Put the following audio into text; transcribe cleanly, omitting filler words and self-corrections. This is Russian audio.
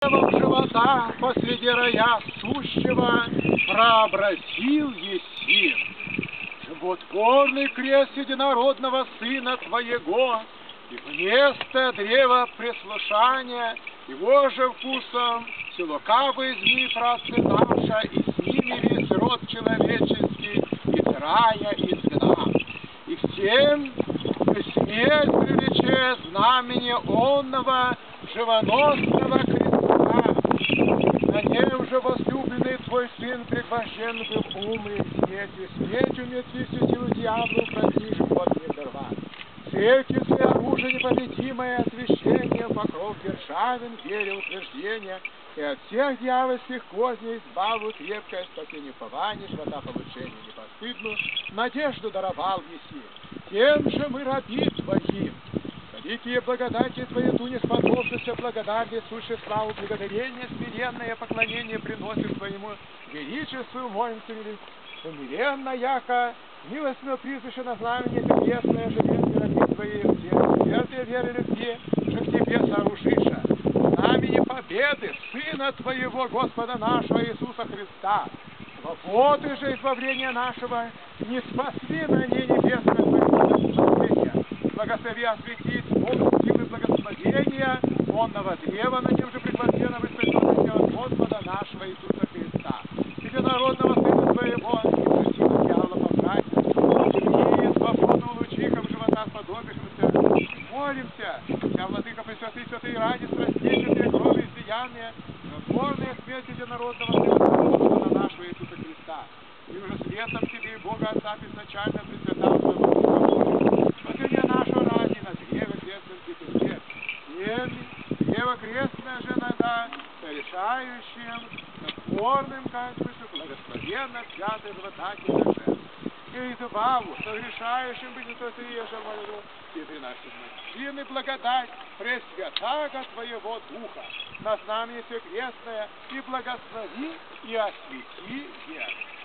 Живота посреди рая сущего прообразил еси. Животворный крест единородного Сына Твоего, и вместо древа прислушания его же вкусом все лукавые змеи проценаша, и с ними весь род человеческий из рая изгнав. И всем смерть привлече знамени онного живоносного креста. На ней уже возлюбленный Твой Сын пригвожден был умри смертью, смертью умертвись силу дьяволу, проти живот не дорвать. Церкви свои оружие непобедимое, освящение, покров державен, вере утверждения, и от всех дьявольских козней избаву крепкое спасение упование, живота получения непостыдную, надежду даровал еси. Тем же мы раби Твои. Великие благодати Твои, ту не сподобился, благодарнее, сущей славу, благодарение, смиренное поклонение приносим Твоему величеству, молимся умиленно, яко милостно призвище на знамение небесное, железные раби Твои, все святые веры любви, же к Тебе сооружиша. Знамени победы Сына Твоего, Господа нашего Иисуса Христа, свободы же избавления нашего, не спасли на ней небесное Твое благослови осветить Бог силы благословения, онного древа, на нем же пригвожденного источника от Господа нашего Иисуса Христа. Единородного Сына Твоего, и силу дьявола побрать, и свободу лучихам живота сподобившимся. Молимся, Вся Владыка Пресвятый, святые ради, страстейшие крови излияния, разборная смерть единородного Сына Господа нашего Иисуса Христа. И уже светом Тебе и Бога Отца изначально пресвятал своего Духа, спасение нашего ради на древе крестном Тебе. Древо крестное же иногда сорешающим, надворным кажущим, благословенно святое живота Тебе же. И избаву, согрешающим быть святые же молю, и приносим силы благодать пресвятаго Твоего Духа, на знамение все крестное, и благослови, и освети веру.